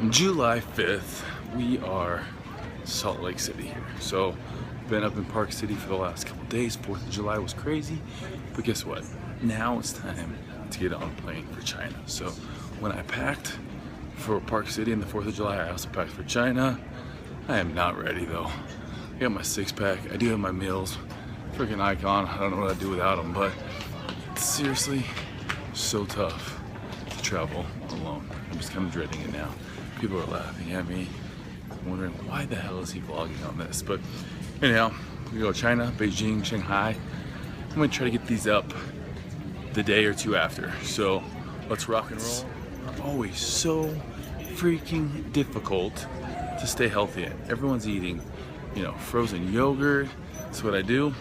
July 5th, we are Salt Lake City here. So, been up in Park City for the last couple days. 4th of July was crazy, but guess what? Now it's time to get on a plane for China. So, when I packed for Park City and the 4th of July, I also packed for China. I am not ready though. I got my 6-pack, I do have my meals. Freaking Icon, I don't know what I'd do without them, but seriously, so tough to travel alone. I'm just kind of dreading it now. People are laughing at me, wondering why the hell is he vlogging on this. But anyhow, we go to China, Beijing, Shanghai. I'm gonna try to get these up the day or two after. So let's rock and roll. It's always so freaking difficult to stay healthy. Everyone's eating, frozen yogurt. So what I do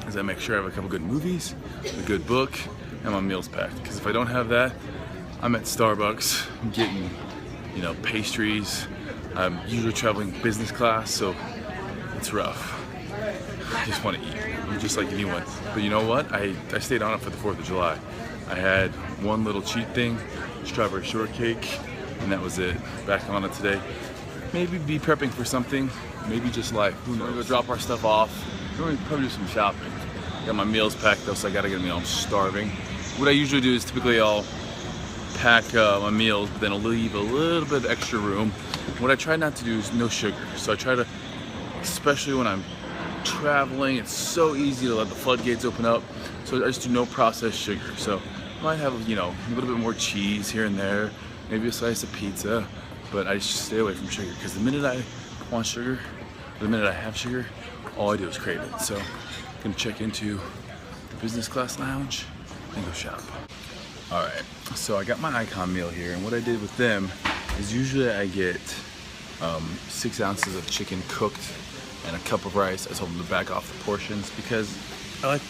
is I make sure I have a couple good movies, a good book, and my meals packed. Because if I don't have that, I'm at Starbucks getting, pastries. I'm usually traveling business class, so it's rough. I just want to eat. I'm just like anyone. But you know what? I stayed on it for the 4th of July. I had one little cheat thing, strawberry shortcake, and that was it. Back on it today. Maybe be prepping for something. Maybe just life. Who knows? We're gonna go drop our stuff off. We're gonna probably do some shopping. Got my meals packed though, so I gotta get a meal. I'm starving. What I usually do is typically I'll pack my meals, but then I'll leave a little bit of extra room. What I try not to do is no sugar. So I try to, especially when I'm traveling, it's so easy to let the floodgates open up. So I just do no processed sugar. So I might have, a little bit more cheese here and there, maybe a slice of pizza, but I just stay away from sugar because the minute I want sugar, the minute I have sugar, all I do is crave it. So I'm gonna check into the business class lounge and go shop. All right, so I got my Icon meal here, and what I did with them is usually I get 6 ounces of chicken cooked and a cup of rice. I told them to back off the portions because I like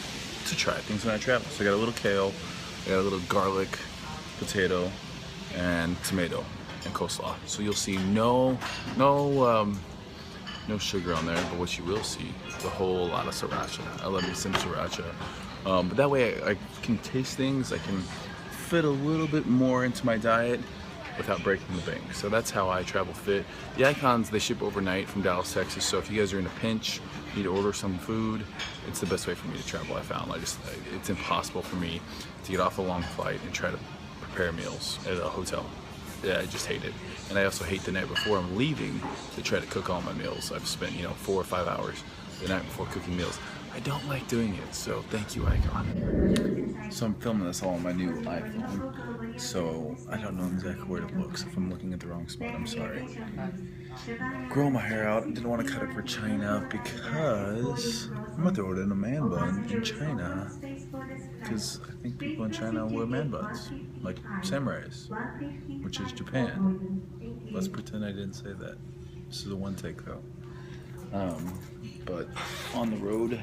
to try things when I travel. So I got a little kale, I got a little garlic, potato, and tomato, and coleslaw. So you'll see no sugar on there, but what you will see is a whole lot of sriracha. I love me some sriracha. But that way I can taste things, I can fit a little bit more into my diet without breaking the bank. So that's how I travel fit. The Icons, they ship overnight from Dallas, Texas. So if you guys are in a pinch, need to order some food, it's the best way for me to travel, I found. It's impossible for me to get off a long flight and try to prepare meals at a hotel. Yeah, I just hate it. And I also hate the night before I'm leaving to try to cook all my meals. I've spent, 4 or 5 hours the night before cooking meals. I don't like doing it, so thank you, Icon. So I'm filming this all on my new iPhone, so I don't know exactly where to look. So if I'm looking at the wrong spot, I'm sorry. Growing my hair out, didn't want to cut it for China because I'm gonna throw it in a man bun in China. Because I think people in China wear man buns, like samurais, which is Japan. Let's pretend I didn't say that. This is a one take though. But on the road,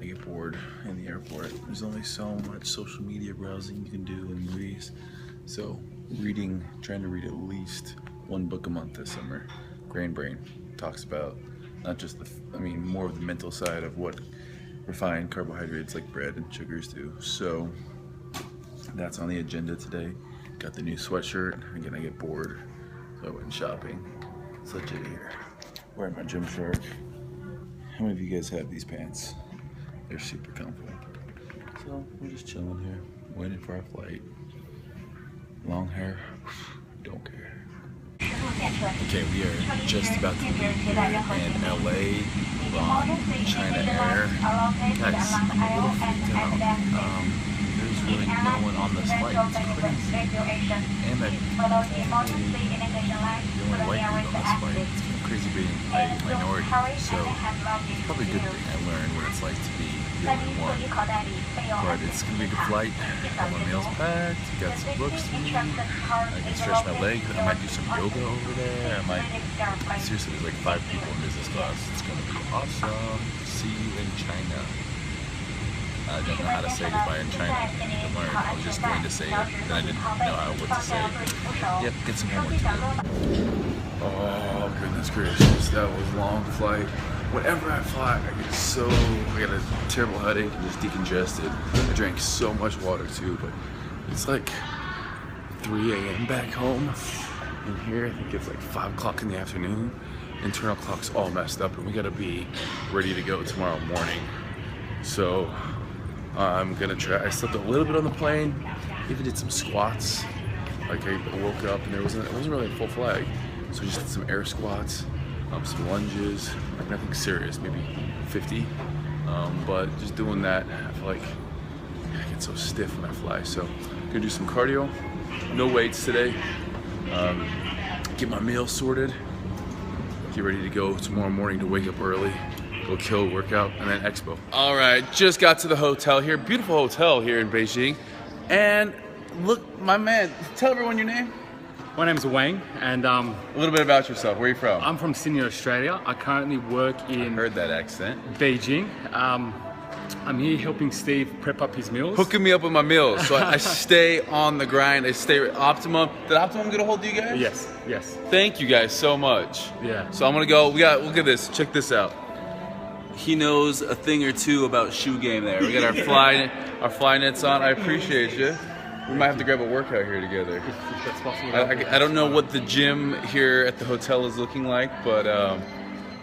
I get bored in the airport. There's only so much social media browsing you can do in movies. So trying to read at least 1 book a month this summer. Grain Brain talks about not just more of the mental side of what refined carbohydrates like bread and sugars do. So that's on the agenda today. Got the new sweatshirt. Again, I get bored, so I went shopping. It's legit here. Wearing my gym shirt. How many of you guys have these pants? They're super comfy. So we're just chilling here, waiting for our flight. Long hair, don't care. Okay, we are just about to leave here in LA on China Air. Guys, I'm a little freaked out. There's really no one on this flight. It's crazy. And the only white people on this flight. It's kind of crazy being a minority. So it's probably a good thing I learned what it's like to be the only one. But it's going to be a good flight. Got my meals packed, got some books to read. I can stretch my legs. I might do some yoga over there. Seriously, there's like 5 people in business class. It's going to be awesome. See you in China. I don't know how to say goodbye in China. I need to learn. I was just going to say it, then I didn't know what to say. Yep, get some homework to do. Oh goodness gracious, that was a long flight. Whenever I fly, I got a terrible headache and just decongested. I drank so much water too, but it's like 3 a.m. back home. And here, I think it's like 5 o'clock in the afternoon. Internal clock's all messed up, and we gotta be ready to go tomorrow morning. So I'm gonna try. I slept a little bit on the plane, even did some squats. Like I woke up and it wasn't really a full flag, so I just did some air squats, some lunges, like nothing serious, maybe 50. But just doing that, I feel like I get so stiff when I fly. So gonna do some cardio, no weights today. Get my meal sorted, get ready to go tomorrow morning to wake up early, go kill, workout, and then expo. All right, just got to the hotel here. Beautiful hotel here in Beijing. And look, my man, tell everyone your name. My name's Wang, and A little bit about yourself. Where are you from? I'm from Sydney, Australia. I currently work in Heard that accent. Beijing. I'm here helping Steve prep up his meals. Hooking me up with my meals, so I stay on the grind. I stay with Optimum. Did Optimum get a hold of you guys? Yes. Thank you guys so much. Yeah. So I'm gonna go. Look at this. Check this out. He knows a thing or two about shoe game. There, we got our fly nets on. I appreciate you. We might have to grab a workout here together. If that's possible. I don't know what the gym here at the hotel is looking like, but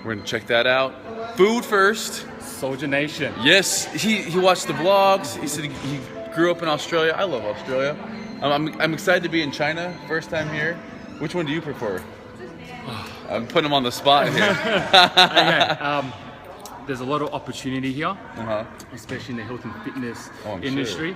we're gonna check that out. Food first. Soldier Nation. Yes, he watched the vlogs. He said he grew up in Australia. I love Australia. I'm excited to be in China. First time here. Which one do you prefer? I'm putting him on the spot here. Okay. There's a lot of opportunity here, especially in the health and fitness I'm industry.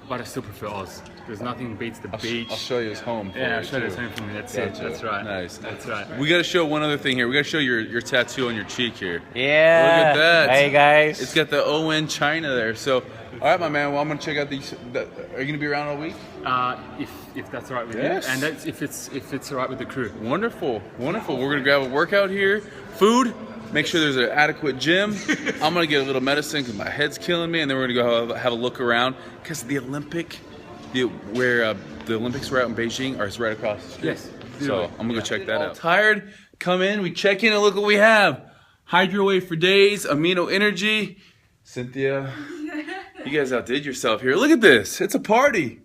But I still prefer Oz. There's nothing beats the beach. I'll show you his home. Yeah, I'll show you his home for me. That's it. Gotcha. That's right. Nice. That's right. We gotta show one other thing here. We gotta show your tattoo on your cheek here. Yeah. Look at that. Hey guys. It's got the ON China there. So, all right, my man. Well, I'm gonna check out these. Are you gonna be around all week? If that's all right with Yes. you, and that's if it's all right with the crew. Wonderful, wonderful. We're gonna grab a workout here. Food. Make sure there's an adequate gym. I'm gonna get a little medicine because my head's killing me, and then we're gonna go have a look around because the Olympics were out in Beijing is right across the street. Yes. So I'm gonna go check that out. Tired? Come in. We check in and look what we have. Hydro for days. Amino Energy. Cynthia, you guys outdid yourself here. Look at this. It's a party.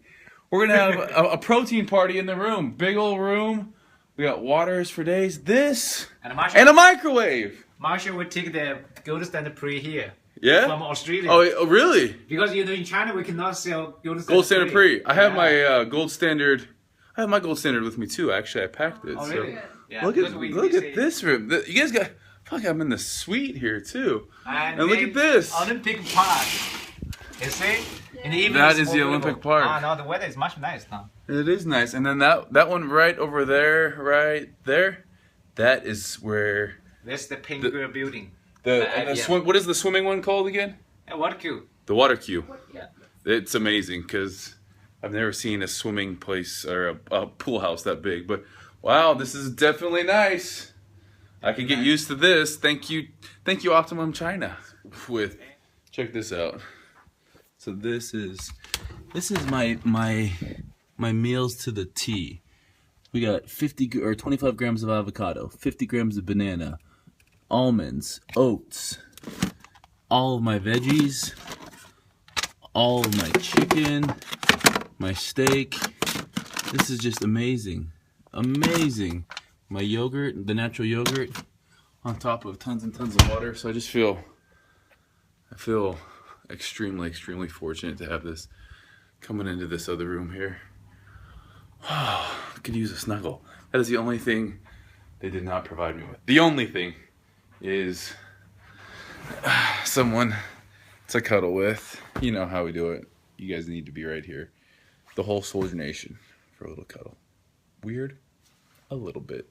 We're gonna have a protein party in the room. Big old room. We got waters for days. This and a microwave. Marshall will take the gold standard pre here. Yeah. From Australia. Oh, really? Because in China we cannot sell Gold standard pre. I have my gold standard. I have my gold standard with me too. Actually, I packed it. Oh, so. really? Yeah, Look at this room. You guys got. Fuck, I'm in the suite here too. And look at this. Olympic Park. You see? In the evening, That is the Olympic Park. Ah, no, the weather is much nice now. It is nice. And then that one right over there, right there, that is where That's the Pink Girl building. the swim. What is the swimming one called again? What cube? The water cue. Yeah. It's amazing because I've never seen a swimming place or a pool house that big. But wow, this is definitely nice. I can get used to this. Thank you, Optimum China. Check this out. So this is my meals to the T. We got 25 grams of avocado, 50 grams of banana, almonds, oats, all of my veggies, all of my chicken, my steak. This is just amazing. Amazing. My yogurt, the natural yogurt, on top of tons and tons of water. So I feel extremely, extremely fortunate to have this coming into this other room here. I could use a snuggle. That is the only thing they did not provide me with. The only thing is someone to cuddle with. You know how we do it. You guys need to be right here. The whole Soldier Nation for a little cuddle. Weird? A little bit.